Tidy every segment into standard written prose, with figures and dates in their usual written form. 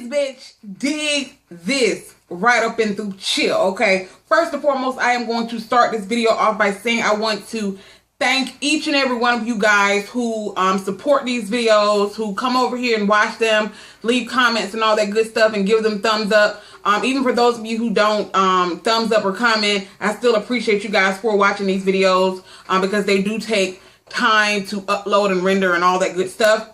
bitch. Dig this right up and through chill, okay? First and foremost, I am going to start this video off by saying I want to thank each and every one of you guys who support these videos, who come over here and watch them, leave comments and all that good stuff and give them thumbs up. Even for those of you who don't thumbs up or comment, I still appreciate you guys for watching these videos because they do take time to upload and render and all that good stuff.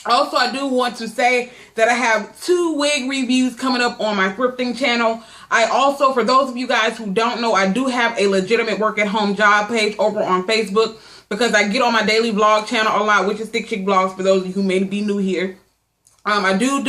Also, I do want to say that I have 2 wig reviews coming up on my thrifting channel. I also, for those of you guys who don't know, I do have a legitimate work at home job page over on Facebook because I get on my daily vlog channel a lot, which is Thick Chick Vlogs for those of you who may be new here. I do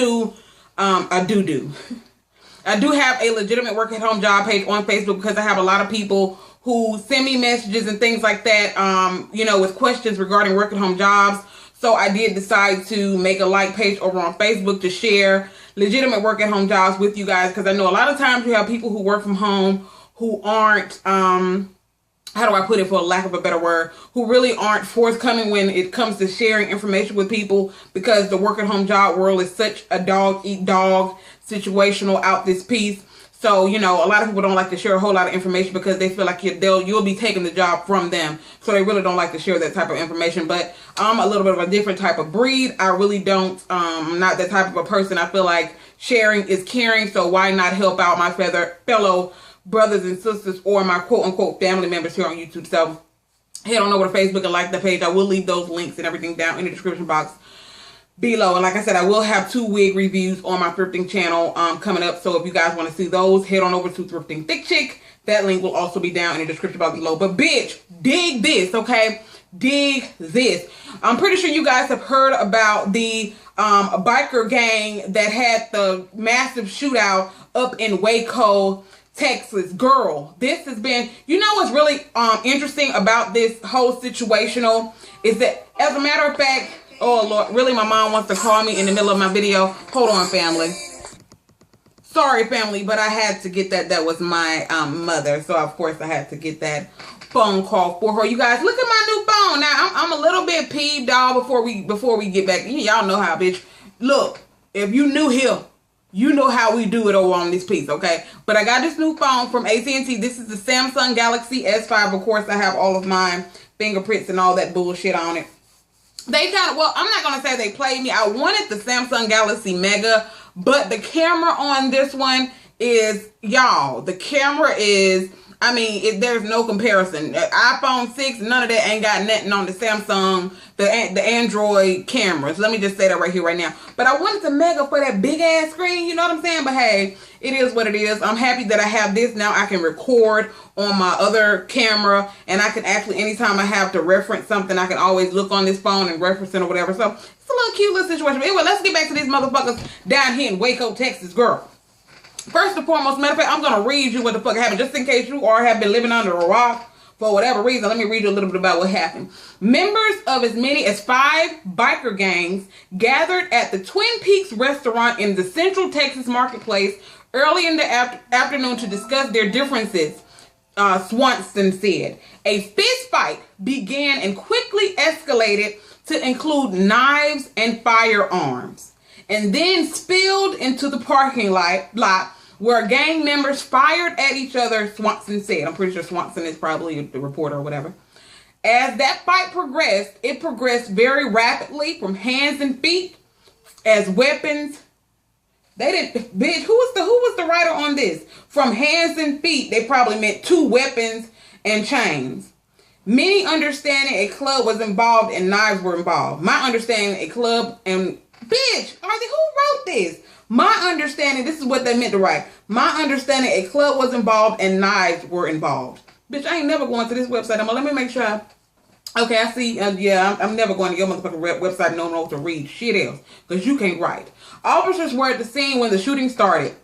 have a legitimate work at home job page on Facebook because I have a lot of people who send me messages and things like that, you know, with questions regarding work at home jobs. So I did decide to make a like page over on Facebook to share legitimate work at home jobs with you guys, because I know a lot of times you have people who work from home who aren't, how do I put it for lack of a better word, who really aren't forthcoming when it comes to sharing information with people, because the work at home job world is such a dog eat dog situational out this piece. So, you know, a lot of people don't like to share a whole lot of information because they feel like you'll be taking the job from them. So they really don't like to share that type of information. But I'm a little bit of a different type of breed. I really don't, I'm not that type of a person. I feel like sharing is caring. So why not help out my fellow brothers and sisters or my quote unquote family members here on YouTube. So head on over to Facebook and like the page. I will leave those links and everything down in the description box below. And like I said, I will have 2 wig reviews on my thrifting channel coming up. So if you guys want to see those, head on over to Thrifting Thick Chick. That link will also be down in the description box below. But bitch, dig this, okay? Dig this. I'm pretty sure you guys have heard about the biker gang that had the massive shootout up in Waco, Texas. Girl, this has been, you know what's really interesting about this whole situational is that, as a matter of fact, oh Lord, really my mom wants to call me in the middle of my video. Hold on, family. Sorry, family, but I had to get that. That was my mother. So of course I had to get that phone call for her. You guys, look at my new phone. Now I'm a little bit peeved off before we get back. Y'all know how, bitch. Look, if you new here, you know how we do it over on this piece, okay? But I got this new phone from AT&T. This is the Samsung Galaxy S5. Of course, I have all of my fingerprints and all that bullshit on it. They kind of, well, I'm not going to say they played me. I wanted the Samsung Galaxy Mega, but the camera on this one is, y'all, the camera is, I mean, there's no comparison. iPhone 6, none of that ain't got nothing on the Samsung, the Android cameras. Let me just say that right here, right now. But I wanted the Mega for that big ass screen, you know what I'm saying? But hey, it is what it is. I'm happy that I have this now. I can record on my other camera, and I can actually, anytime I have to reference something, I can always look on this phone and reference it or whatever. So it's a little cute little situation. But anyway, let's get back to these motherfuckers down here in Waco, Texas, girl. First and foremost, matter of fact, I'm going to read you what the fuck happened, just in case you have been living under a rock for whatever reason. Let me read you a little bit about what happened. Members of as many as 5 biker gangs gathered at the Twin Peaks restaurant in the Central Texas marketplace early in the afternoon to discuss their differences, Swanson said. A fist fight began and quickly escalated to include knives and firearms, and then spilled into the parking lot where gang members fired at each other, Swanson said. I'm pretty sure Swanson is probably the reporter or whatever. As that fight progressed, it progressed very rapidly from hands and feet as weapons. They didn't, bitch, who was the writer on this? From hands and feet, they probably meant 2 weapons and chains. Many understanding a club was involved and knives were involved. My understanding a club and, bitch, who wrote this? My understanding, this is what they meant to write. My understanding a club was involved and knives were involved. Bitch, I ain't never going to this website. Let me make sure. Okay, I see. Yeah, I'm never going to your motherfucking website no more to read shit else, because you can't write. Officers were at the scene when the shooting started,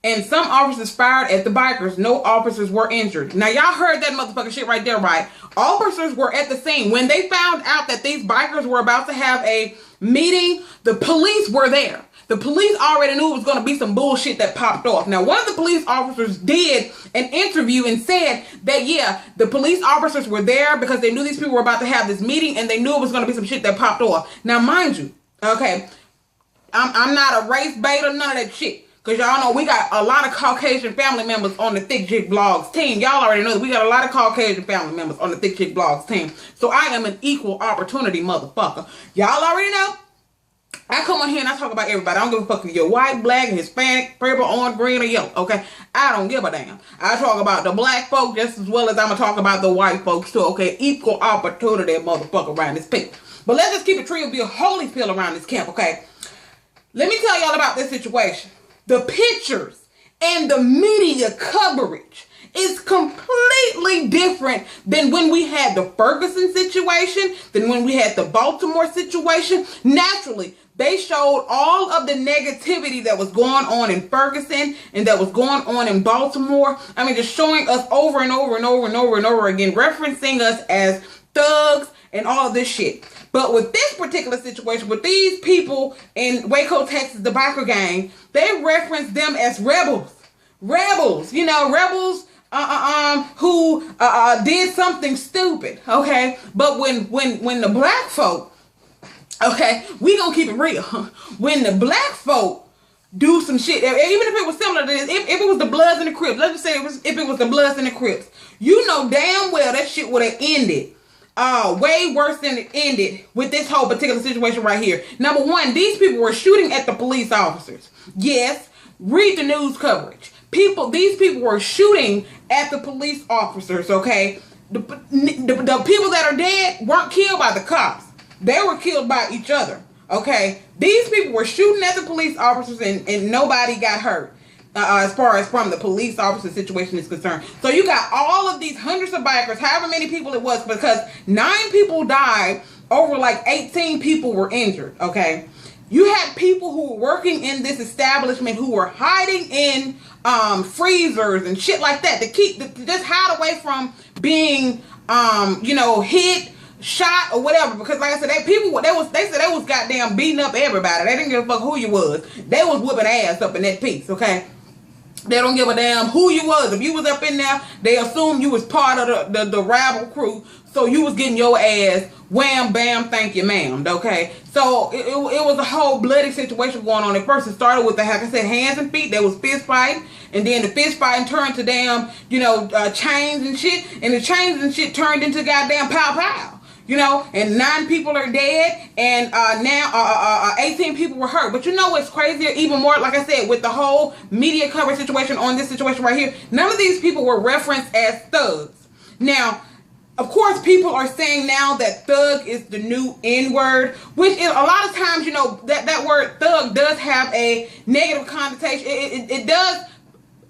and some officers fired at the bikers. No officers were injured. Now, y'all heard that motherfucking shit right there, right? Officers were at the scene. When they found out that these bikers were about to have a meeting, the police were there. The police already knew it was going to be some bullshit that popped off. Now, one of the police officers did an interview and said that, yeah, the police officers were there because they knew these people were about to have this meeting and they knew it was going to be some shit that popped off. Now, mind you, okay, I'm not a race bait or none of that shit. Because y'all know we got a lot of Caucasian family members on the Thick Chick Blogs team. Y'all already know that we got a lot of Caucasian family members on the Thick Chick Blogs team. So I am an equal opportunity motherfucker. Y'all already know. I come on here and I talk about everybody. I don't give a fuck if you're white, black, Hispanic, purple, orange, green, or yellow. Okay? I don't give a damn. I talk about the black folk just as well as I'm going to talk about the white folks too. Okay? Equal opportunity motherfucker around this piece. But let's just keep it true and be a holy pill around this camp. Okay? Let me tell y'all about this situation. The pictures and the media coverage is completely different than when we had the Ferguson situation, than when we had the Baltimore situation. Naturally, they showed all of the negativity that was going on in Ferguson and that was going on in Baltimore. I mean, just showing us over and over and over and over and over again, referencing us as thugs and all of this shit. But with this particular situation, with these people in Waco, Texas, the biker gang, they reference them as rebels. Rebels, you know, rebels who did something stupid, okay? But when the black folk, okay, we gonna keep it real. When the black folk do some shit, even if it was similar to this, if it was the Bloods and the Crips, let's just say if it was the Bloods and the Crips, you know damn well that shit would have ended way worse than it ended with this whole particular situation right here. Number one, these people were shooting at the police officers. Yes, read the news coverage. These people were shooting at the police officers, okay? The people that are dead weren't killed by the cops. They were killed by each other, okay? These people were shooting at the police officers and nobody got hurt. As far as from the police officer situation is concerned. So you got all of these hundreds of bikers, however many people it was, because 9 people died, over like 18 people were injured, okay? You had people who were working in this establishment who were hiding in freezers and shit like that to just hide away from being, you know, hit, shot or whatever. Because like I said, they said they was goddamn beating up everybody. They didn't give a fuck who you was. They was whooping ass up in that piece, okay? They don't give a damn who you was. If you was up in there, they assumed you was part of the rabble crew. So you was getting your ass wham, bam, thank you, ma'am. Okay? So it was a whole bloody situation going on. At first it started with, like I said, hands and feet. There was fist fighting. And then the fist fighting turned to damn, you know, chains and shit. And the chains and shit turned into goddamn pow pow. You know, and 9 people are dead, and now 18 people were hurt. But you know what's crazier? Even more, like I said, with the whole media coverage situation on this situation right here, none of these people were referenced as thugs. Now, of course, people are saying now that thug is the new N-word, which is a lot of times, you know, that word thug does have a negative connotation. It does.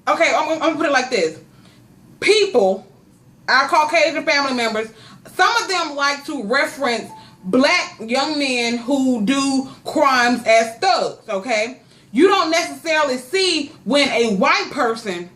Okay, I'm going to put it like this. People, our Caucasian family members, some of them like to reference black young men who do crimes as thugs, okay? You don't necessarily see when a white person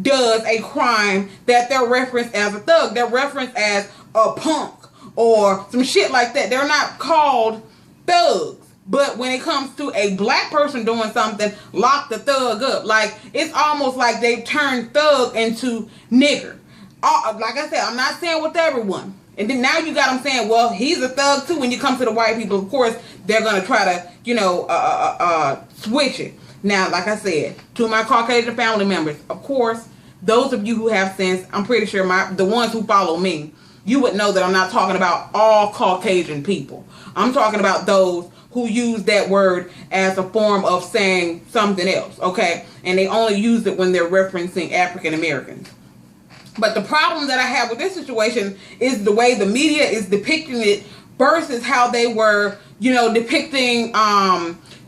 does a crime that they're referenced as a thug. They're referenced as a punk or some shit like that. They're not called thugs. But when it comes to a black person doing something, lock the thug up. Like, it's almost like they've turned thug into nigger. Like I said, I'm not saying with everyone. And then now you got them saying, well, he's a thug too. When you come to the white people, of course, they're going to try to, you know, switch it. Now, like I said, to my Caucasian family members, of course, those of you who have sense, I'm pretty sure the ones who follow me, you would know that I'm not talking about all Caucasian people. I'm talking about those who use that word as a form of saying something else, okay? And they only use it when they're referencing African Americans. But the problem that I have with this situation is the way the media is depicting it versus how they were, you know, depicting,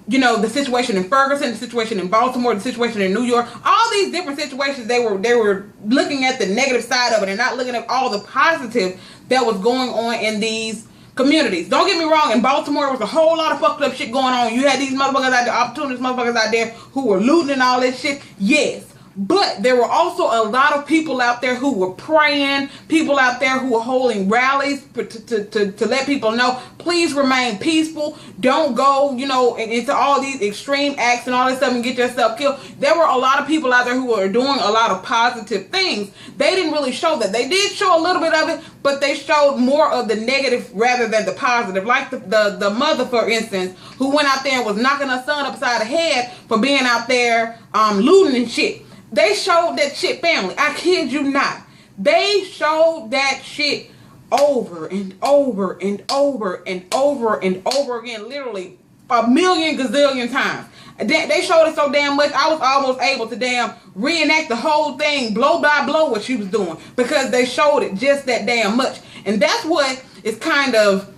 you know, the situation in Ferguson, the situation in Baltimore, the situation in New York. All these different situations, they were looking at the negative side of it and not looking at all the positive that was going on in these communities. Don't get me wrong, in Baltimore, there was a whole lot of fucked up shit going on. You had these motherfuckers out there, opportunist motherfuckers out there who were looting and all this shit. Yes. But there were also a lot of people out there who were praying, people out there who were holding rallies to let people know, please remain peaceful. Don't go, into all these extreme acts and all this stuff and get yourself killed. There were a lot of people out there who were doing a lot of positive things. They didn't really show that. They did show a little bit of it, but they showed more of the negative rather than the positive. Like the mother, for instance, who went out there and was knocking her son upside the head for being out there looting and shit. They showed that shit, family. I kid you not. They showed that shit over and over and over and over and over again, literally a million gazillion times. They showed it so damn much, I was almost able to reenact the whole thing, blow by blow, what she was doing, because they showed it just that damn much. And that's what is kind of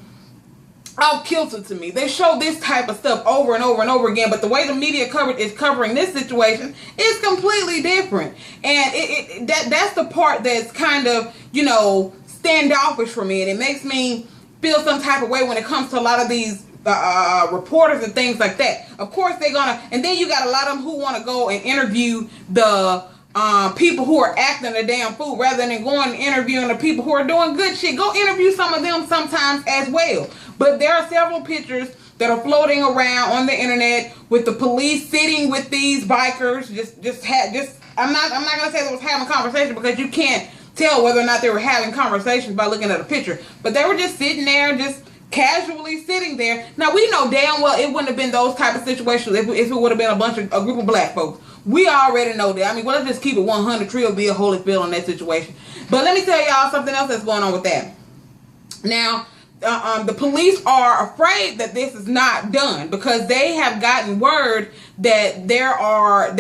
off kilter to me. They show this type of stuff over and over and over again, but the way the media is covering this situation is completely different. And that's the part that's kind of, standoffish for me, and it makes me feel some type of way when it comes to a lot of these reporters and things like that. Of course they're gonna, and then you got a lot of them who want to go and interview the people who are acting a damn fool rather than going and interviewing the people who are doing good shit. Go interview some of them sometimes as well. But there are several pictures that are floating around on the internet with the police sitting with these bikers. I'm not gonna say they was having a conversation, because you can't tell whether or not they were having conversations by looking at a picture. But they were just sitting there, just casually sitting there. Now we know damn well it wouldn't have been those type of situations if it would have been a group of black folks. We already know that. I mean, well, let's just keep it 100. Trill be a Holyfield in that situation. But let me tell y'all something else that's going on with that. Now, the police are afraid that this is not done, because they have gotten word that there are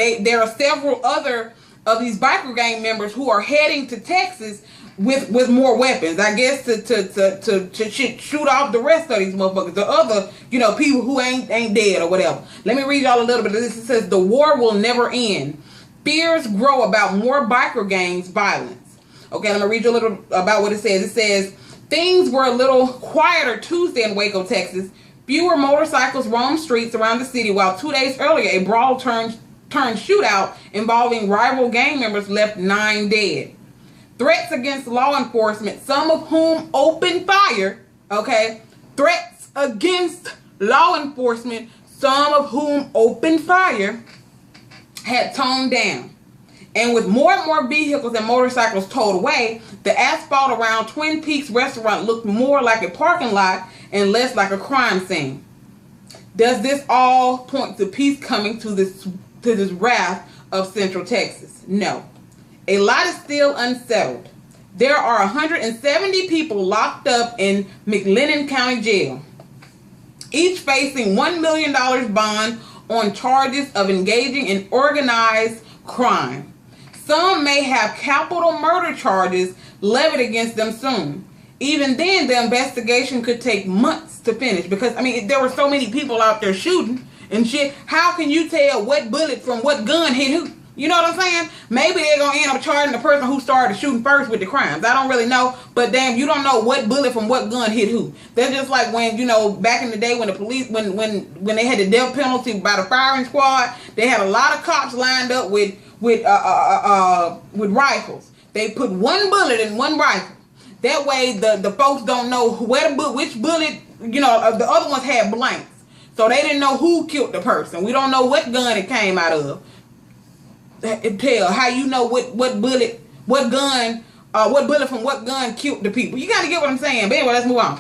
several other of these biker gang members who are heading to Texas with more weapons, I guess, to shoot off the rest of these motherfuckers, the other, people who ain't dead or whatever. Let me read y'all a little bit of this. It says, the war will never end. Fears grow about more biker gangs violence. Okay, let me read you a little about what it says. It says, things were a little quieter Tuesday in Waco, Texas. Fewer motorcycles roamed streets around the city, while 2 days earlier, a brawl turned shootout involving rival gang members left 9 dead. Threats against law enforcement, some of whom opened fire, okay? Threats against law enforcement, some of whom opened fire, had toned down. And with more and more vehicles and motorcycles towed away, the asphalt around Twin Peaks restaurant looked more like a parking lot and less like a crime scene. Does this all point to peace coming to this wrath of Central Texas? No. A lot is still unsettled. There are 170 people locked up in McLennan County Jail, each facing $1 million bond on charges of engaging in organized crime. Some may have capital murder charges levied against them soon. Even then, the investigation could take months to finish, because, I mean, there were so many people out there shooting and shit. How can you tell what bullet from what gun hit who? You know what I'm saying? Maybe they're going to end up charging the person who started shooting first with the crimes. I don't really know. But damn, you don't know what bullet from what gun hit who. That's just like when, back in the day when the police, when they had the death penalty by the firing squad, they had a lot of cops lined up with rifles. They put one bullet in one rifle. That way the folks don't know which bullet, the other ones had blanks. So they didn't know who killed the person. We don't know what gun it came out of. Tell how you know what bullet from what gun killed the people. You got to get what I'm saying. But anyway, let's move on.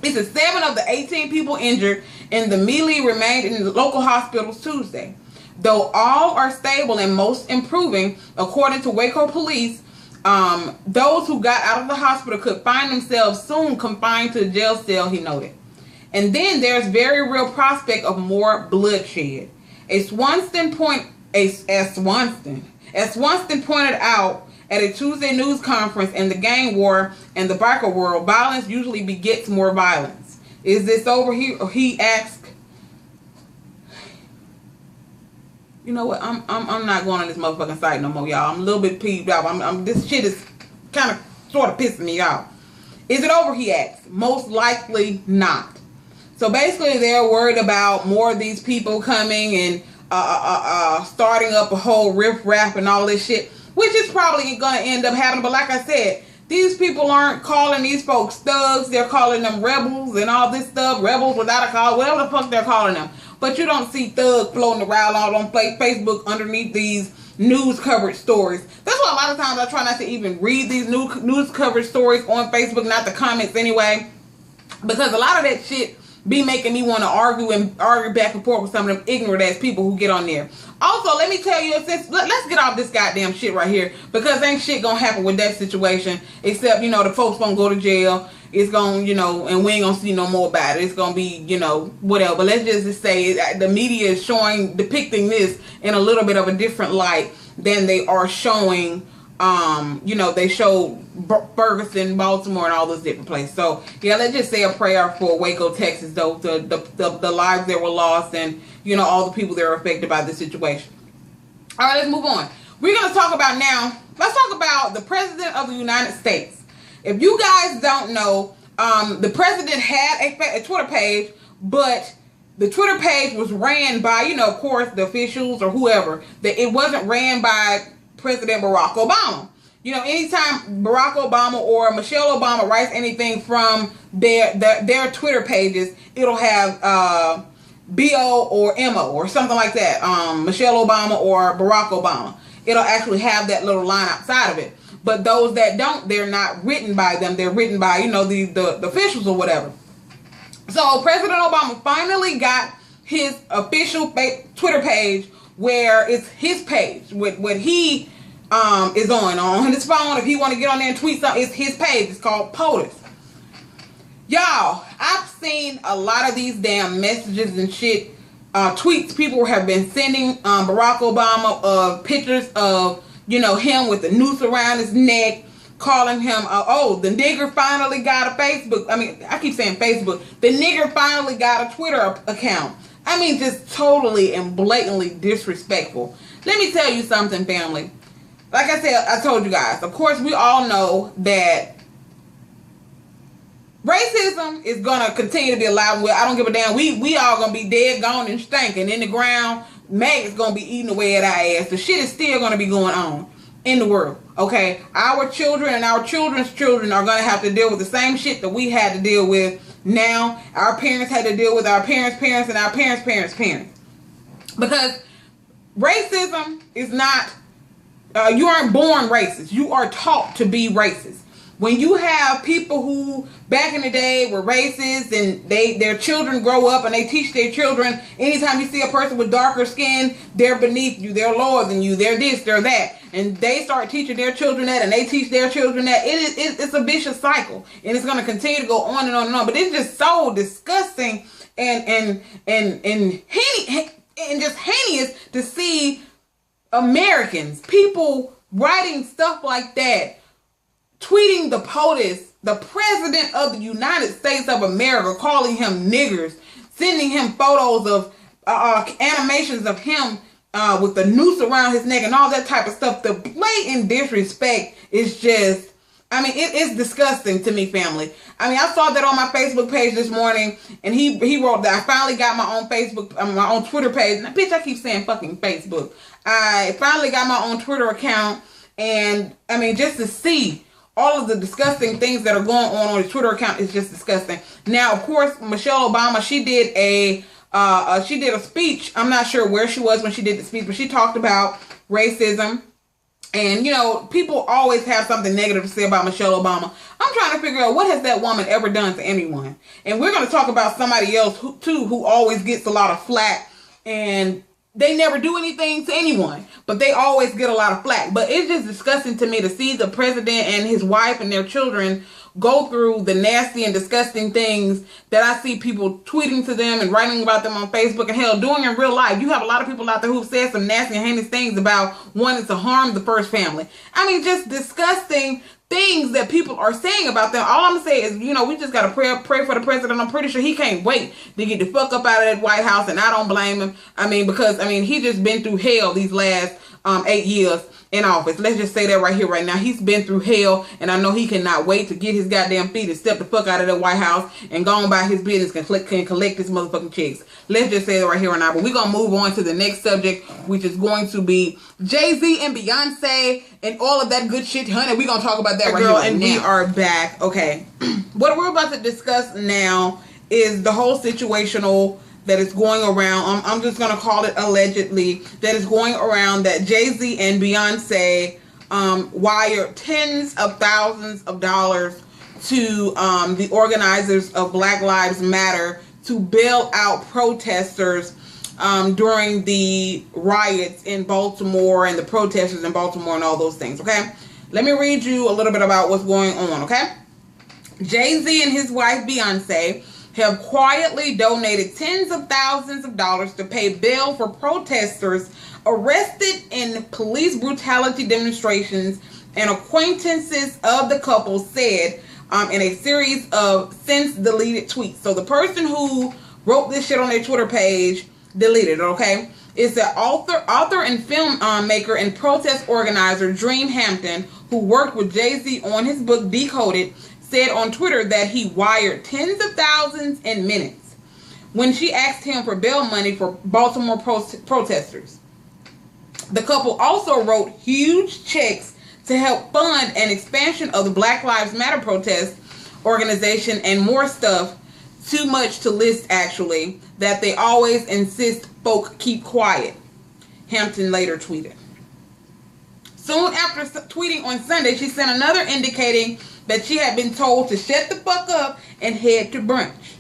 It says 7 of the 18 people injured in the melee remained in the local hospitals Tuesday. Though all are stable and most improving, according to Waco police, those who got out of the hospital could find themselves soon confined to a jail cell, he noted. And then there's very real prospect of more bloodshed. As Swanston pointed out at a Tuesday news conference, in the gang war and the biker world, violence usually begets more violence. Is this over here? He asked. You know what? I'm not going on this motherfucking site no more, y'all. I'm a little bit peeved off. This shit is kind of sort of pissing me off. Is it over? He asked. Most likely not. So basically, they're worried about more of these people coming and starting up a whole riff-raff and all this shit, which is probably going to end up happening. But like I said, these people aren't calling these folks thugs. They're calling them rebels and all this stuff. Rebels without a cause, whatever the fuck they're calling them. But you don't see thugs floating around on Facebook underneath these news coverage stories. That's why a lot of times I try not to even read these news coverage stories on Facebook, not the comments anyway. Because a lot of that shit be making me want to argue back and forth with some of them ignorant ass people who get on there. Also, let me tell you, let's get off this goddamn shit right here, because ain't shit gonna happen with that situation, except, you know, the folks gonna go to jail. It's gonna, you know, and we ain't gonna see no more about it. It's gonna be, you know, whatever. But let's just say the media is depicting this in a little bit of a different light than they are showing. You know, they showed Ferguson, Baltimore, and all those different places. So yeah, let's just say a prayer for Waco, Texas, though, the lives that were lost, and, you know, all the people that are affected by this situation. All right, let's move on. We're gonna talk about now. Let's talk about the President of the United States. If you guys don't know, the president had a Twitter page, but the Twitter page was ran by, you know, of course, the officials or whoever. That it wasn't ran by President Barack Obama. You know, anytime Barack Obama or Michelle Obama writes anything from their Twitter pages, it'll have B.O. or M.O. or something like that. Michelle Obama or Barack Obama. It'll actually have that little line outside of it. But those that don't, they're not written by them. They're written by, you know, the officials or whatever. So President Obama finally got his official Twitter page, where it's his page, with what he is on his phone. If he want to get on there and tweet something, it's his page. It's called POTUS. Y'all, I've seen a lot of these damn messages and shit, tweets people have been sending Barack Obama of pictures of, you know, him with the noose around his neck, calling him, oh, the nigger finally got a Facebook. I mean, I keep saying Facebook. The nigger finally got a Twitter account. I mean, just totally and blatantly disrespectful. Let me tell you something, family. Like I said, I told you guys, of course, we all know that racism is going to continue to be alive. I don't give a damn. We all going to be dead, gone, and stinking in the ground. Maggots going to be eating away at our ass. The shit is still going to be going on in the world, okay? Our children and our children's children are going to have to deal with the same shit that we had to deal with. Now, our parents had to deal with our parents' parents and our parents' parents' parents. Because racism is not, you aren't born racist. You are taught to be racist. When you have people who back in the day were racist and their children grow up and they teach their children, anytime you see a person with darker skin, they're beneath you, they're lower than you, they're this, they're that. And they start teaching their children that and they teach their children that. It's a vicious cycle. And it's going to continue to go on and on and on. But it's just so disgusting and just heinous to see Americans, people writing stuff like that, tweeting the POTUS, the President of the United States of America, calling him niggers, sending him photos of animations of him with the noose around his neck and all that type of stuff. The blatant disrespect is just, I mean, it's disgusting to me, family. I mean, I saw that on my Facebook page this morning, and he wrote that I finally got my own Facebook, my own Twitter page. Now, bitch, I keep saying fucking Facebook. I finally got my own Twitter account, and I mean, just to see all of the disgusting things that are going on his Twitter account is just disgusting. Now, of course, Michelle Obama, she did a speech. I'm not sure where she was when she did the speech, but she talked about racism. And, you know, people always have something negative to say about Michelle Obama. I'm trying to figure out, what has that woman ever done to anyone? And we're going to talk about somebody else, who always gets a lot of flack. And they never do anything to anyone, but they always get a lot of flack. But it's just disgusting to me to see the president and his wife and their children go through the nasty and disgusting things that I see people tweeting to them and writing about them on Facebook and hell doing in real life. You have a lot of people out there who've said some nasty and heinous things about wanting to harm the first family. I mean, just disgusting things that people are saying about them. All I'm gonna say is, you know, we just gotta pray for the president. I'm pretty sure he can't wait to get the fuck up out of that White House, and I don't blame him. I mean, because he just been through hell these last 8 years in office. Let's just say that right here, right now. He's been through hell, and I know he cannot wait to get his goddamn feet and step the fuck out of the White House and go on by his business and collect his motherfucking checks. Let's just say that right here right now. But we're gonna move on to the next subject, which is going to be Jay-Z and Beyonce and all of that good shit, honey. We're gonna talk about that right here right now. We are back. Okay. What we're about to discuss now is the whole situational that is going around. I'm just going to call it allegedly, that is going around that Jay-Z and Beyonce wired tens of thousands of dollars to the organizers of Black Lives Matter to bail out protesters during the riots in Baltimore and the protesters in Baltimore and all those things, okay? Let me read you a little bit about what's going on, okay? Jay-Z and his wife Beyonce have quietly donated tens of thousands of dollars to pay bail for protesters arrested in police brutality demonstrations, and acquaintances of the couple said in a series of since deleted tweets. So the person who wrote this shit on their Twitter page deleted it, okay? It's the author and film maker and protest organizer Dream Hampton, who worked with Jay-Z on his book Decoded, said on Twitter that he wired tens of thousands in minutes when she asked him for bail money for Baltimore protesters. The couple also wrote huge checks to help fund an expansion of the Black Lives Matter protest organization and more stuff, too much to list actually, that they always insist folk keep quiet, Hampton later tweeted. Soon after tweeting on Sunday, she sent another indicating that she had been told to shut the fuck up and head to brunch.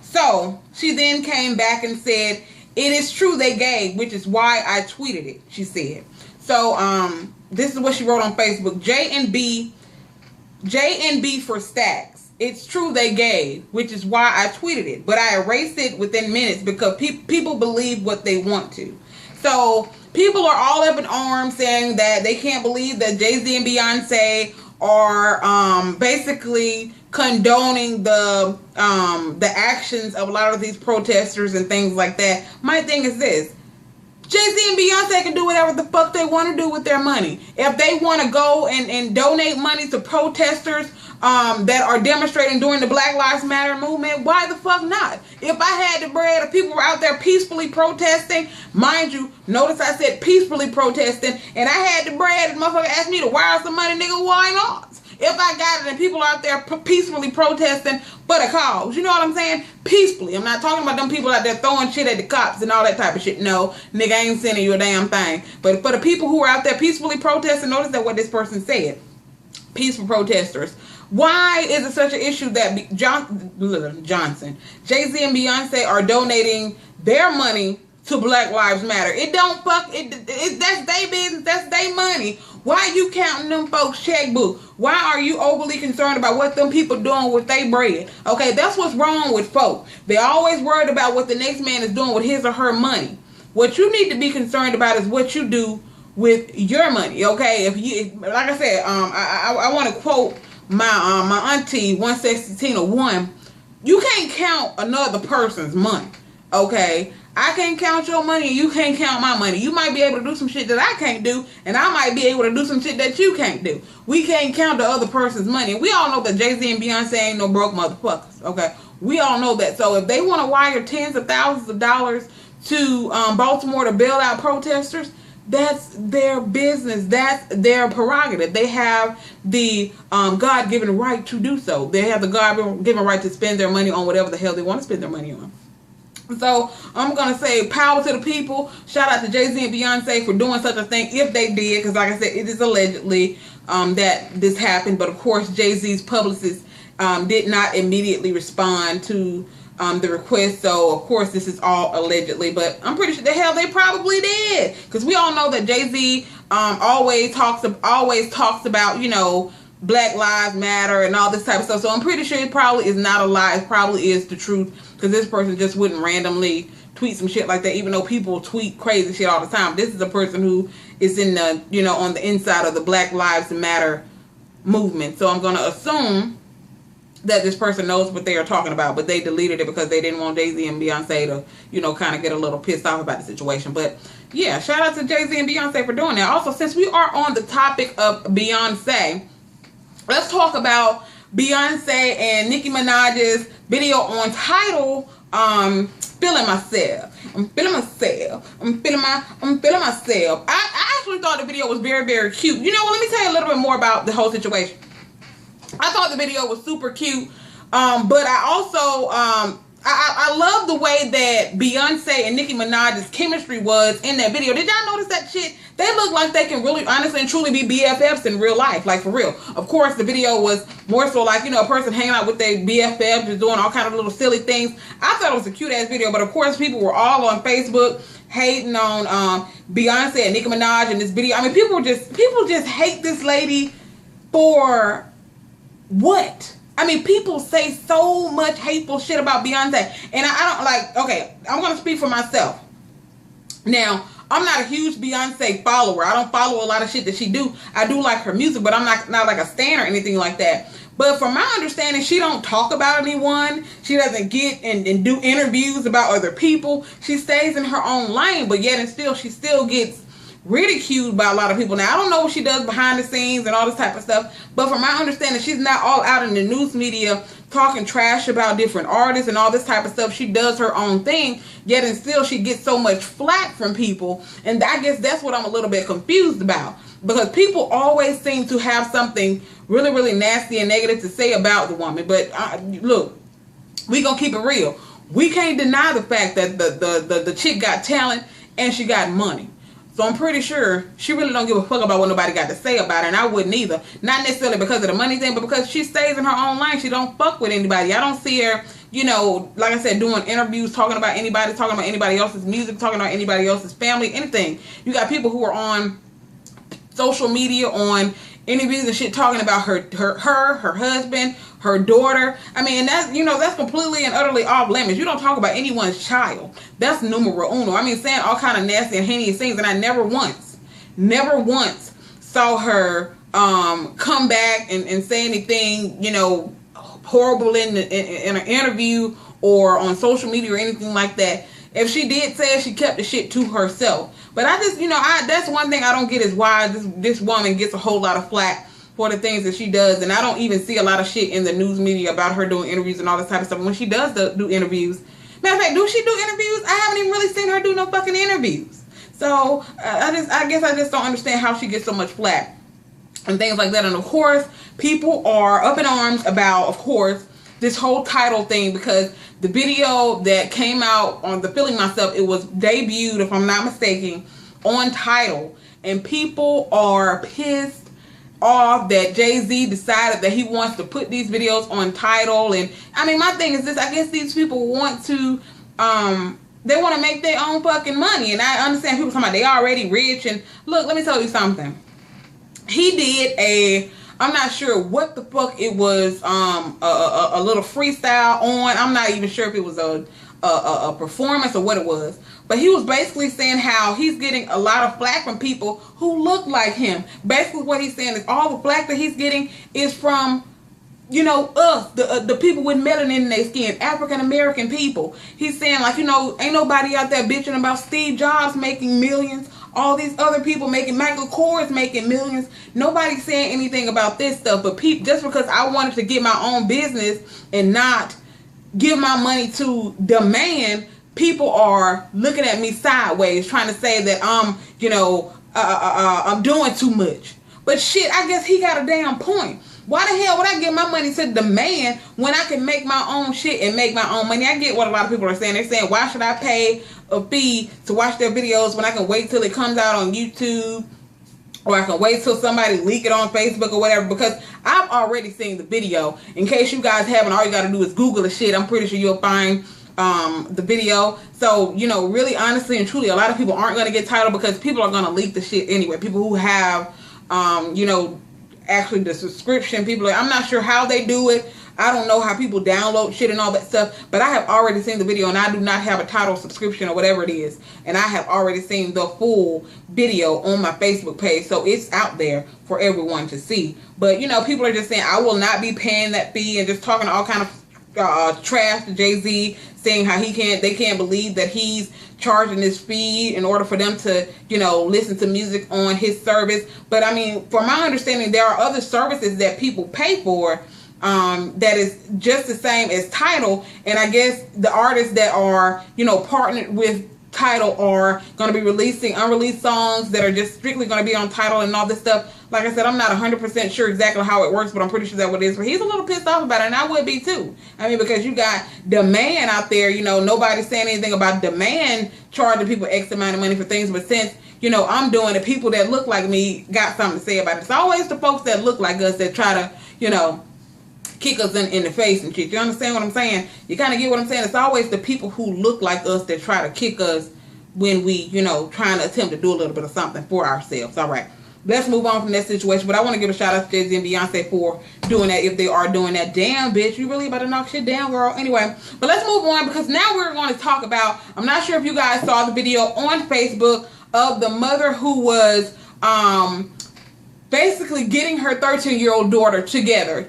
So she then came back and said, "It is true they gave, which is why I tweeted it," she said. So this is what she wrote on Facebook. J and B for stacks. It's true they gave, which is why I tweeted it, but I erased it within minutes because people believe what they want to. So people are all up in arms saying that they can't believe that Jay-Z and Beyonce are basically condoning the actions of a lot of these protesters and things like that. My thing is this: Jay-Z and Beyonce can do whatever the fuck they want to do with their money. If they want to go and donate money to protesters that are demonstrating during the Black Lives Matter movement, why the fuck not? If I had the bread, if people were out there peacefully protesting, mind you, notice I said peacefully protesting, and I had the bread and motherfucker asked me to wire some money, nigga, why not? If I got it and people out there peacefully protesting for the cause, you know what I'm saying? Peacefully. I'm not talking about them people out there throwing shit at the cops and all that type of shit. No, nigga, I ain't sending you a damn thing. But for the people who are out there peacefully protesting, notice that what this person said. Peaceful protesters. Why is it such an issue that Johnson, Jay-Z and Beyonce are donating their money to Black Lives Matter? It don't fuck it. That's their business. That's their money. Why are you counting them folks' checkbook? Why are you overly concerned about what them people doing with their bread? Okay, that's what's wrong with folk. They always worried about what the next man is doing with his or her money. What you need to be concerned about is what you do with your money. Okay, if you, like I said, I want to quote my auntie 11601. You can't count another person's money. Okay, I can't count your money and you can't count my money. You might be able to do some shit that I can't do, and I might be able to do some shit that you can't do. We can't count the other person's money. We all know that Jay-Z and Beyonce ain't no broke motherfuckers. Okay, we all know that. So if they want to wire tens of thousands of dollars to Baltimore to bail out protesters, that's their business. That's their prerogative. They have the God-given right to do so. They have the God-given right to spend their money on whatever the hell they want to spend their money on. So I'm going to say power to the people. Shout out to Jay-Z and Beyonce for doing such a thing, if they did, because like I said, it is allegedly that this happened. But of course, Jay-Z's publicist did not immediately respond to the request. So of course this is all allegedly, but I'm pretty sure the hell they probably did, because we all know that Jay-Z always talks about, you know, Black Lives Matter and all this type of stuff. So I'm pretty sure it probably is not a lie. It probably is the truth, because this person just wouldn't randomly tweet some shit like that, even though people tweet crazy shit all the time. This is a person who is in the, you know, on the inside of the Black Lives Matter movement. So I'm going to assume that this person knows what they are talking about, but they deleted it because they didn't want Jay-Z and Beyonce to, you know, kind of get a little pissed off about the situation. But yeah, shout out to Jay-Z and Beyonce for doing that. Also, since we are on the topic of Beyonce, let's talk about Beyonce and Nicki Minaj's video on Tidal, Feeling Myself. I'm feeling myself. I'm feeling myself. I actually thought the video was very, very cute. You know what, let me tell you a little bit more about the whole situation. I thought the video was super cute, but I also, I love the way that Beyonce and Nicki Minaj's chemistry was in that video. Did y'all notice that shit? They look like they can really, honestly and truly be BFFs in real life, like for real. Of course, the video was more so like, you know, a person hanging out with their BFF, just doing all kind of little silly things. I thought it was a cute-ass video, but of course, people were all on Facebook hating on Beyonce and Nicki Minaj in this video. I mean, people just hate this lady for what? I mean, people say so much hateful shit about Beyonce, and I don't like, okay, I'm going to speak for myself. Now, I'm not a huge Beyonce follower. I don't follow a lot of shit that she do. I do like her music, but I'm not like a stan or anything like that. But from my understanding, she don't talk about anyone. She doesn't get and do interviews about other people. She stays in her own lane, but yet and still, she still gets ridiculed by a lot of people. Now, I don't know what she does behind the scenes and all this type of stuff, but from my understanding, she's not all out in the news media talking trash about different artists and all this type of stuff. She does her own thing, yet and still she gets so much flack from people, and I guess that's what I'm a little bit confused about, because people always seem to have something really, really nasty and negative to say about the woman. But look, we gonna keep it real. We can't deny the fact that the chick got talent and she got money. So I'm pretty sure she really don't give a fuck about what nobody got to say about her, and I wouldn't either. Not necessarily because of the money thing, but because she stays in her own lane. She don't fuck with anybody. I don't see her, you know, like I said, doing interviews, talking about anybody else's music, talking about anybody else's family, anything. You got people who are on social media, on interviews and shit, talking about her husband, her daughter. I mean, and that's, you know, that's completely and utterly off limits. You don't talk about anyone's child. That's numero uno. I mean, saying all kind of nasty and heinous things, and I never once saw her come back and say anything, you know, horrible in an interview or on social media or anything like that. If she did say it, she kept the shit to herself. But I just, you know, that's one thing I don't get, is why this woman gets a whole lot of flack for the things that she does. And I don't even see a lot of shit in the news media about her doing interviews and all this type of stuff. When she does do interviews, matter of fact, do she do interviews? I haven't even really seen her do no fucking interviews. So I guess I just don't understand how she gets so much flack and things like that. And of course, people are up in arms about, of course, this whole Tidal thing, because the video that came out on the Feeling Myself, it was debuted, if I'm not mistaken, on Tidal, and people are pissed off that Jay-Z decided that he wants to put these videos on Tidal. And I mean, my thing is this: I guess these people want to they want to make their own fucking money, and I understand people talking about they already rich. And look, let me tell you something. He did I'm not sure what the fuck it was, a little freestyle on. I'm not even sure if it was a performance or what it was. But he was basically saying how he's getting a lot of flack from people who look like him. Basically what he's saying is all the flack that he's getting is from, you know, us, the people with melanin in their skin, African American people. He's saying, like, you know, ain't nobody out there bitching about Steve Jobs making millions. All these other people making, Michael Kors making millions. Nobody's saying anything about this stuff. But people, just because I wanted to get my own business and not give my money to the man, people are looking at me sideways, trying to say that I'm, you know, I'm doing too much. But shit, I guess he got a damn point. Why the hell would I give my money to the man when I can make my own shit and make my own money? I get what a lot of people are saying. They're saying, why should I pay a fee to watch their videos when I can wait till it comes out on YouTube, or I can wait till somebody leak it on Facebook or whatever? Because I've already seen the video. In case you guys haven't, all you got to do is Google the shit. I'm pretty sure you'll find the video. So, you know, really, honestly and truly, a lot of people aren't going to get Tidal because people are going to leak the shit anyway. People who have, you know, actually the subscription, people, I'm not sure how they do it. I don't know how people download shit and all that stuff, but I have already seen the video, and I do not have a Tidal subscription or whatever it is, and I have already seen the full video on my Facebook page, so it's out there for everyone to see. But you know, people are just saying I will not be paying that fee, and just talking all kind of trash to Jay-Z, saying how they can't believe that he's charging this fee in order for them to, you know, listen to music on his service. But I mean, from my understanding, there are other services that people pay for that is just the same as Tidal, and I guess the artists that are, you know, partnered with Tidal are going to be releasing unreleased songs that are just strictly going to be on Tidal and all this stuff. Like I said, I'm not 100% sure exactly how it works, but I'm pretty sure that's what it is. But he's a little pissed off about it, and I would be too. I mean, because you got Demand out there, you know, nobody's saying anything about Demand charging people X amount of money for things, but since, you know, I'm doing it, people that look like me got something to say about it. It's always the folks that look like us that try to, you know, kick us in the face and shit. You understand what I'm saying? You kind of get what I'm saying? It's always the people who look like us that try to kick us when we, you know, trying to attempt to do a little bit of something for ourselves. All right, let's move on from that situation. But I want to give a shout out to Jay-Z and Beyonce for doing that, if they are doing that. Damn, bitch, you really about to knock shit down, girl. Anyway, but let's move on, because now we're going to talk about, I'm not sure if you guys saw the video on Facebook of the mother who was basically getting her 13-year-old daughter together,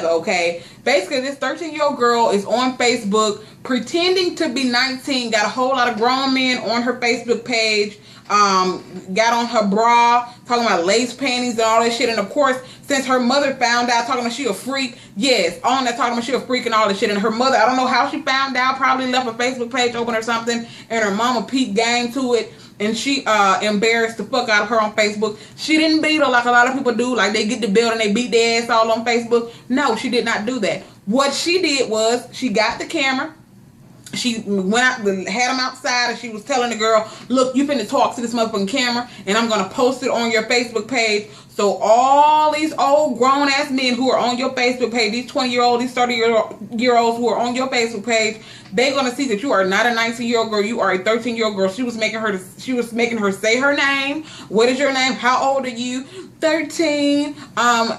okay? Basically, this 13-year-old girl is on Facebook pretending to be 19, got a whole lot of grown men on her Facebook page, got on her bra, talking about lace panties and all that shit. And of course, since her mother found out, talking about she a freak, yes, on that talking about she a freak and all that shit. And her mother, I don't know how she found out, probably left a Facebook page open or something, and her mama peeped gang to it, and she embarrassed the fuck out of her on Facebook. She didn't beat her like a lot of people do, like they get the belt and they beat their ass all on Facebook. No, she did not do that. What she did was, she got the camera, she went out, had him outside, and she was telling the girl, look, you finna talk to this motherfucking camera, and I'm gonna post it on your Facebook page. So all these old grown ass men who are on your Facebook page, these 20-year-olds, these 30-year-olds who are on your Facebook page, they're gonna see that you are not a 19-year-old girl, you are a 13-year-old girl. She was making her say her name. What is your name? How old are you? 13.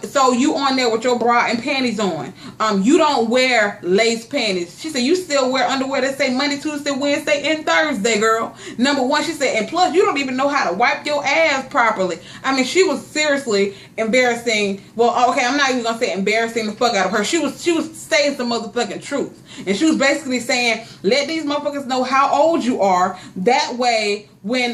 So you on there with your bra and panties on. You don't wear lace panties. She said you still wear underwear that say Monday, Tuesday, Wednesday, and Thursday, girl. Number one, she said, and plus you don't even know how to wipe your ass properly. I mean, she was seriously embarrassing. Well, okay, I'm not even gonna say embarrassing the fuck out of her. She was saying some motherfucking truth, and she was basically saying, let these motherfuckers know how old you are. That way, when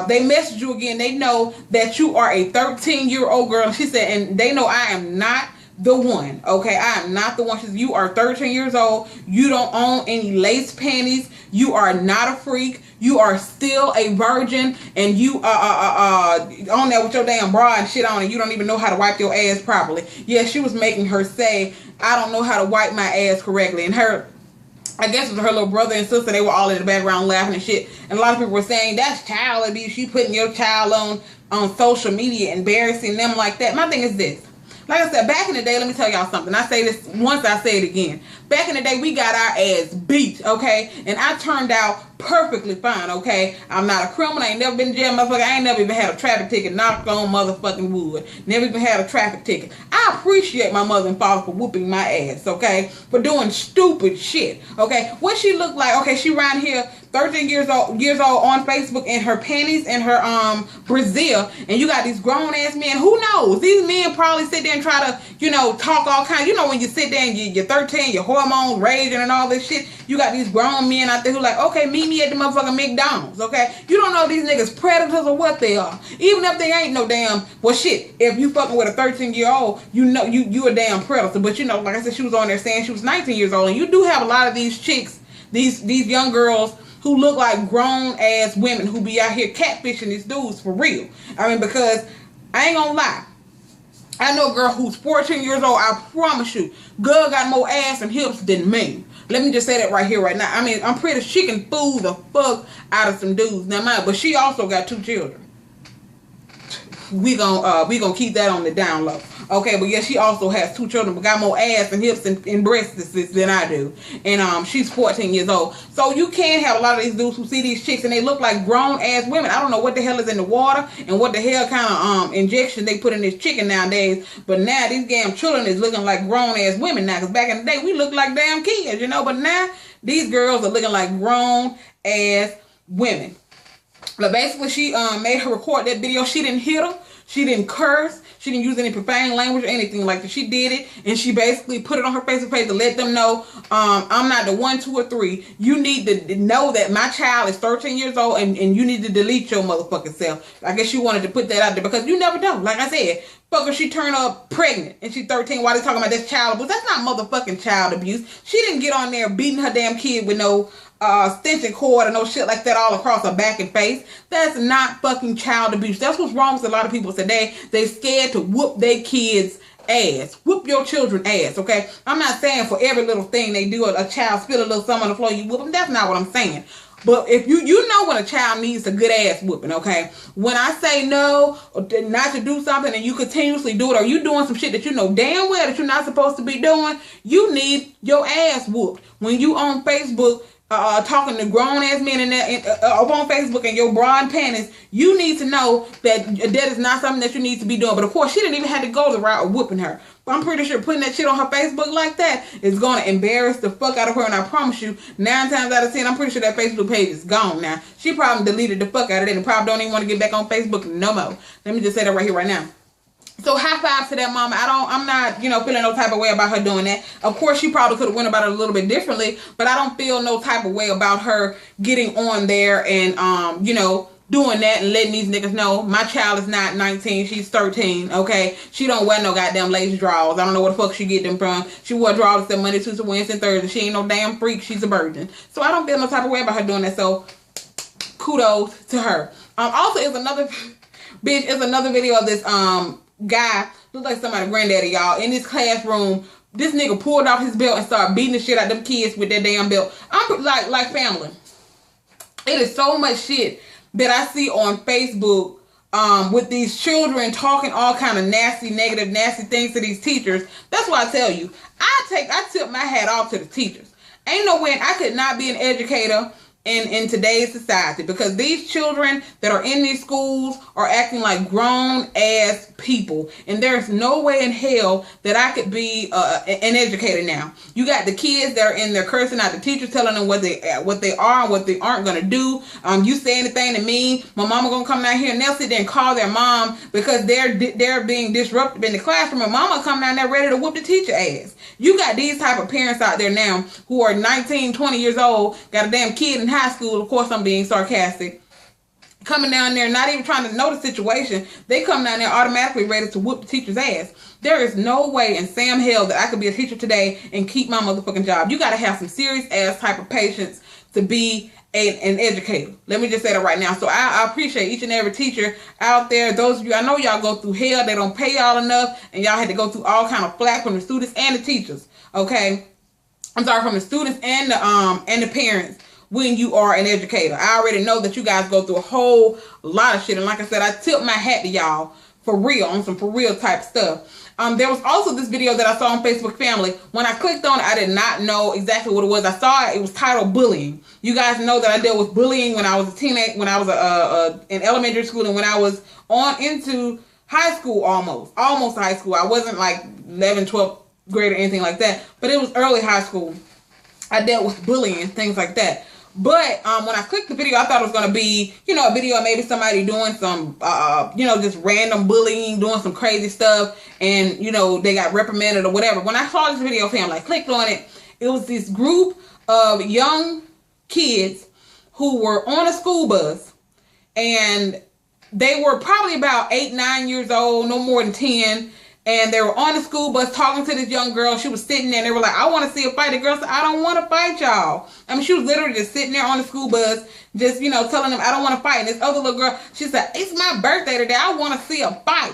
they message you again, they know that you are a 13-year-old girl. She said, and they know I am not the one. Okay, I am not the one. She said, you are 13 years old. You don't own any lace panties. You are not a freak. You are still a virgin, and you on there with your damn bra and shit on, and you don't even know how to wipe your ass properly. Yeah, she was making her say, I don't know how to wipe my ass correctly. And her, I guess it was her little brother and sister, they were all in the background laughing and shit. And a lot of people were saying, that's child abuse. She putting your child on social media, embarrassing them like that. My thing is this. Like I said, back in the day, let me tell y'all something. I say this once, I say it again. Back in the day, we got our ass beat, okay? And I turned out perfectly fine, okay? I'm not a criminal. I ain't never been in jail, motherfucker. I ain't never even had a traffic ticket, knocked on motherfucking wood. Never even had a traffic ticket. I appreciate my mother and father for whooping my ass, okay? For doing stupid shit, okay? What she looked like, okay, she around here 13 years old on Facebook in her panties and her brassiere, and you got these grown ass men. Who knows? These men probably sit there and try to, you know, talk all kinds. You know, when you sit there and you're 13, your hormones raging and all this shit, you got these grown men out there who like, okay, meet me at the motherfucking McDonald's, okay? You don't know these niggas predators or what they are. Even if they ain't no damn, well shit, if you fucking with a 13-year-old, you know you a damn predator. But you know, like I said, she was on there saying she was 19 years old, and you do have a lot of these chicks, these young girls who look like grown ass women who be out here catfishing these dudes for real. I mean, because I ain't gonna lie, I know a girl who's 14 years old. I promise you, girl got more ass and hips than me. Let me just say that right here, right now. I mean, I'm pretty sure she can fool the fuck out of some dudes. Now, mind, but she also got 2 children. We gonna keep that on the down low. Okay, but yeah, she also has 2 children, but got more ass and hips and breasts than I do. And she's 14 years old. So you can have a lot of these dudes who see these chicks and they look like grown ass women. I don't know what the hell is in the water and what the hell kind of injection they put in this chicken nowadays. But now these damn children is looking like grown ass women now. Because back in the day we looked like damn kids, you know. But now these girls are looking like grown ass women. But basically, she made her record that video. She didn't hit her. She didn't curse. She didn't use any profane language or anything like that. She did it, and she basically put it on her Facebook page to let them know, I'm not the 1, 2, or 3. You need to know that my child is 13 years old, and you need to delete your motherfucking self. I guess she wanted to put that out there because you never know. Like I said, fucker, she turned up pregnant, and she's 13. Why they talking about this child abuse? That's not motherfucking child abuse. She didn't get on there beating her damn kid with no extension cord and no shit like that all across her back and face. That's not fucking child abuse. That's what's wrong with a lot of people today. They scared to whoop their kids' ass. Whoop your children ass, okay? I'm not saying for every little thing they do, a child spill a little something on the floor, you whoop them. That's not what I'm saying. But if you know when a child needs a good ass whooping, okay? When I say no, or not to do something and you continuously do it, or you doing some shit that you know damn well that you're not supposed to be doing, you need your ass whooped. When you on Facebook talking to grown ass men up on Facebook and your bra and panties, you need to know that that is not something that you need to be doing. But of course, she didn't even have to go the route of whooping her. But I'm pretty sure putting that shit on her Facebook like that is going to embarrass the fuck out of her. And I promise you, 9 times out of 10, I'm pretty sure that Facebook page is gone now. She probably deleted the fuck out of it and probably don't even want to get back on Facebook no more. Let me just say that right here, right now. So high five to that mama. I'm not, feeling no type of way about her doing that. Of course, she probably could have went about it a little bit differently, but I don't feel no type of way about her getting on there and, doing that and letting these niggas know my child is not 19, she's 13, okay? She don't wear no goddamn lace drawers. I don't know where the fuck she get them from. She wore drawers except Monday, Tuesday, Wednesday, and Thursday. She ain't no damn freak. She's a virgin. So I don't feel no type of way about her doing that. So kudos to her. Also, is another video of this guy, look like somebody's granddaddy, y'all, in this classroom. This nigga pulled off his belt and started beating the shit out of them kids with that damn belt. I'm like family. It is so much shit that I see on Facebook with these children talking all kind of nasty, negative, nasty things to these teachers. That's why I tell you, I tip my hat off to the teachers. Ain't no way I could not be an educator in today's society, because these children that are in these schools are acting like grown ass people, and there's no way in hell that I could be an educator now. You got the kids that are in there cursing out the teachers, telling them what they are and what they aren't gonna do. You say anything to me, my mama gonna come down here, and they'll sit there and call their mom because they're being disruptive in the classroom, and mama come down there ready to whoop the teacher ass. You got these type of parents out there now who are 19, 20 years old, got a damn kid in high school. Of course, I'm being sarcastic. Coming down there, not even trying to know the situation. They come down there automatically ready to whoop the teacher's ass. There is no way in Sam hell that I could be a teacher today and keep my motherfucking job. You got to have some serious ass type of patience to be an educator. Let me just say that right now. So I appreciate each and every teacher out there. Those of you, I know y'all go through hell. They don't pay y'all enough, and y'all had to go through all kind of flack from the students and the teachers. Okay, I'm sorry, from the students and the parents. When you are an educator, I already know that you guys go through a whole lot of shit, and like I said, I tip my hat to y'all for real on some for real type stuff. There was also this video that I saw on Facebook Family. When I clicked on it, I did not know exactly what it was. I saw it was titled bullying. You guys know that I dealt with bullying when I was a teenage, when I was in elementary school, and when I was on into high school, almost high school. I wasn't like 11, 12th grade or anything like that, but it was early high school. I dealt with bullying and things like that. But when I clicked the video, I thought it was going to be, a video of maybe somebody doing some, just random bullying, doing some crazy stuff, and, they got reprimanded or whatever. When I saw this video, I clicked on it. It was this group of young kids who were on a school bus, and they were probably about 8, 9 years old, no more than 10. And they were on the school bus talking to this young girl. She was sitting there and they were like, I want to see a fight. The girl said, I don't want to fight y'all. I mean, she was literally just sitting there on the school bus, just, telling them, I don't want to fight. And this other little girl, she said, it's my birthday today. I want to see a fight.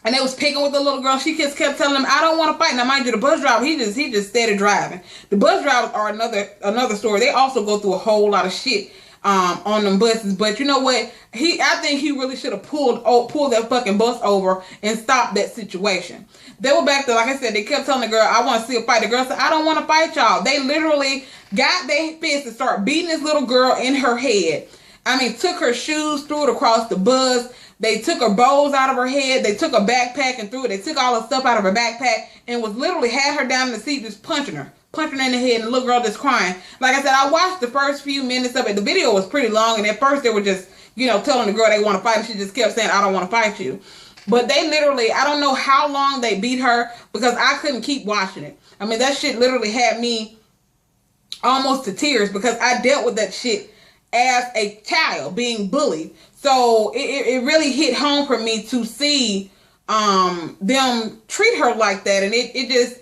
And they was picking with the little girl. She just kept telling them, I don't want to fight. Now, mind you, the bus driver, he just started driving. The bus drivers are another story. They also go through a whole lot of shit. on them buses. But you know what? I think he really should have pulled that fucking bus over and stopped that situation. They were back there, like I said, they kept telling the girl, I want to see a fight. The girl said, I don't want to fight y'all. They literally got their fists and start beating this little girl in her head. I mean, took her shoes, threw it across the bus. They took her bows out of her head. They took her backpack and threw it. They took all the stuff out of her backpack and was literally had her down in the seat just punching her in the head, and the little girl just crying. Like I said, I watched the first few minutes of it. The video was pretty long, and at first they were just, telling the girl they want to fight, and she just kept saying, I don't want to fight you. But they literally, I don't know how long they beat her, because I couldn't keep watching it. I mean, that shit literally had me almost to tears, because I dealt with that shit as a child, being bullied. So it really hit home for me to see them treat her like that. And it just,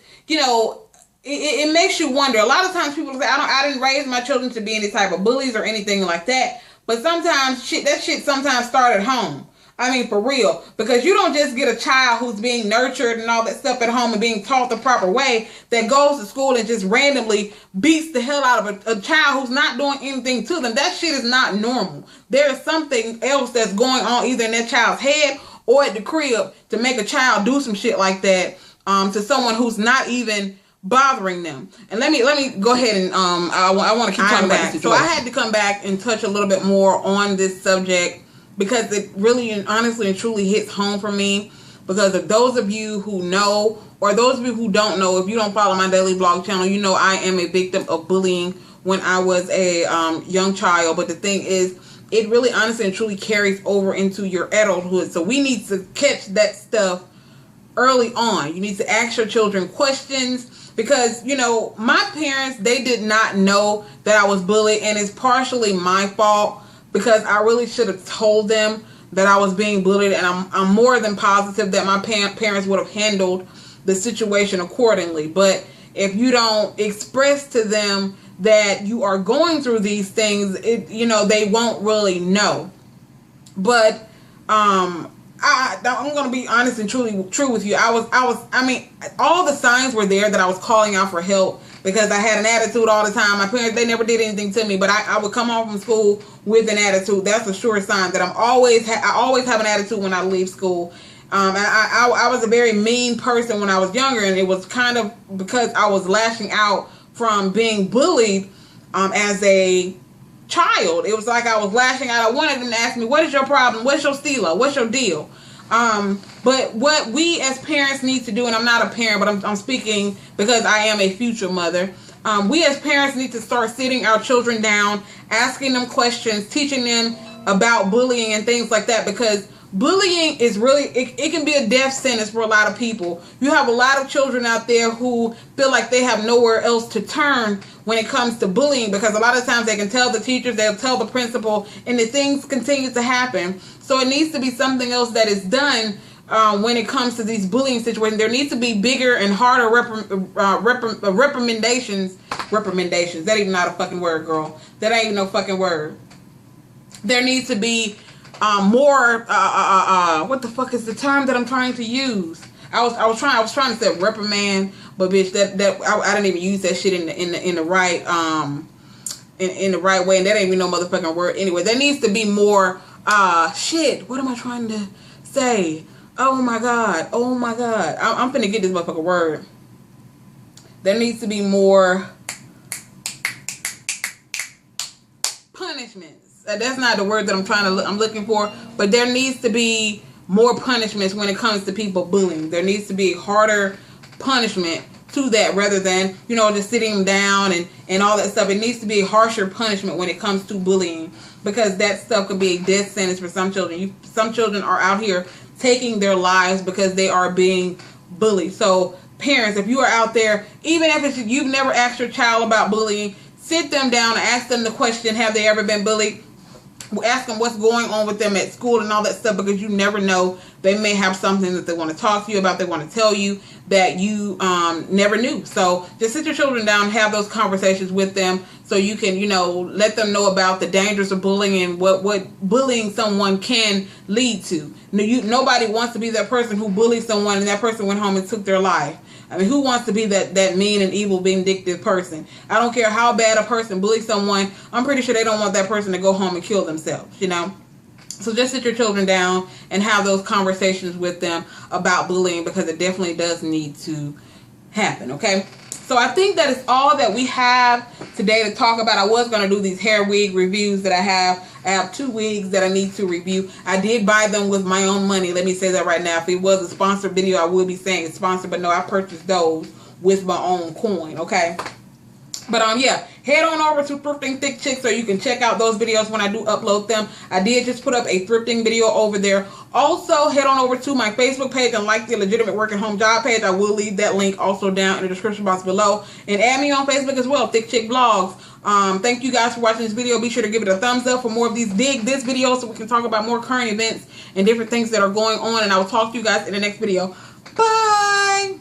it makes you wonder. A lot of times people say, I didn't raise my children to be any type of bullies or anything like that. But sometimes that shit sometimes started at home. I mean, for real. Because you don't just get a child who's being nurtured and all that stuff at home and being taught the proper way that goes to school and just randomly beats the hell out of a child who's not doing anything to them. That shit is not normal. There is something else that's going on either in that child's head or at the crib to make a child do some shit like that to someone who's not even bothering them. And let me go ahead and I want to keep talking about this. So I had to come back and touch a little bit more on this subject, because it really and honestly and truly hits home for me. Because of those of you who know, or those of you who don't know, if you don't follow my daily vlog channel, you know I am a victim of bullying when I was a young child. But the thing is, it really honestly and truly carries over into your adulthood. So we need to catch that stuff early on. You need to ask your children questions, because, my parents, they did not know that I was bullied, and it's partially my fault, because I really should have told them that I was being bullied, and I'm more than positive that my parents would have handled the situation accordingly. But if you don't express to them that you are going through these things, they won't really know. But I'm going to be honest and true with you. I mean, all the signs were there that I was calling out for help, because I had an attitude all the time. My parents, they never did anything to me, but I would come home from school with an attitude. That's a sure sign that I always have an attitude when I leave school. And I was a very mean person when I was younger, and it was kind of because I was lashing out from being bullied as a child. It was like I was lashing out. I wanted them to ask me, what is your problem? What's your stilo? What's your deal? But what we as parents need to do, and I'm not a parent, but I'm speaking because I am a future mother. We as parents need to start sitting our children down, asking them questions, teaching them about bullying and things like that, because bullying is really, it can be a death sentence for a lot of people. You have a lot of children out there who feel like they have nowhere else to turn when it comes to bullying, because a lot of times they can tell the teachers, they'll tell the principal, and the things continue to happen. So it needs to be something else that is done when it comes to these bullying situations. There needs to be bigger and harder recommendations. That ain't not a fucking word, girl. That ain't no fucking word. There needs to be more what the fuck is the term that I'm trying to use? I was trying to say reprimand, but bitch, that I didn't even use that shit in the right in the right way, and that ain't even no motherfucking word anyway. There needs to be more shit. What am I trying to say? Oh my god. I'm finna get this motherfucking word. There needs to be more punishments. That's not the word that I'm looking for, but there needs to be more punishments when it comes to people bullying. There needs to be harder punishment to that, rather than, just sitting them down and all that stuff. It needs to be a harsher punishment when it comes to bullying, because that stuff could be a death sentence for some children. Some children are out here taking their lives because they are being bullied. So parents, if you are out there, even if you've never asked your child about bullying, sit them down and ask them the question, have they ever been bullied? Ask them what's going on with them at school and all that stuff, because you never know. They may have something that they want to talk to you about, they want to tell you that you never knew. So just sit your children down, have those conversations with them, so you can, let them know about the dangers of bullying and what bullying someone can lead to. Nobody wants to be that person who bullied someone and that person went home and took their life. I mean, who wants to be that mean and evil, vindictive person? I don't care how bad a person bullies someone. I'm pretty sure they don't want that person to go home and kill themselves, you know? So just sit your children down and have those conversations with them about bullying, because it definitely does need to happen, okay? So I think that is all that we have today to talk about. I was going to do these hair wig reviews that I have. I have 2 wigs that I need to review. I did buy them with my own money. Let me say that right now. If it was a sponsored video, I would be saying it's sponsored. But no, I purchased those with my own coin, okay? But yeah, head on over to Thrifting Thick Chick so you can check out those videos when I do upload them. I did just put up a thrifting video over there. Also, head on over to my Facebook page and like the Legitimate Work at Home Job page. I will leave that link also down in the description box below. And add me on Facebook as well, Thick Chick Vlogs. Thank you guys for watching this video. Be sure to give it a thumbs up for more of these Dig This videos so we can talk about more current events and different things that are going on. And I will talk to you guys in the next video. Bye!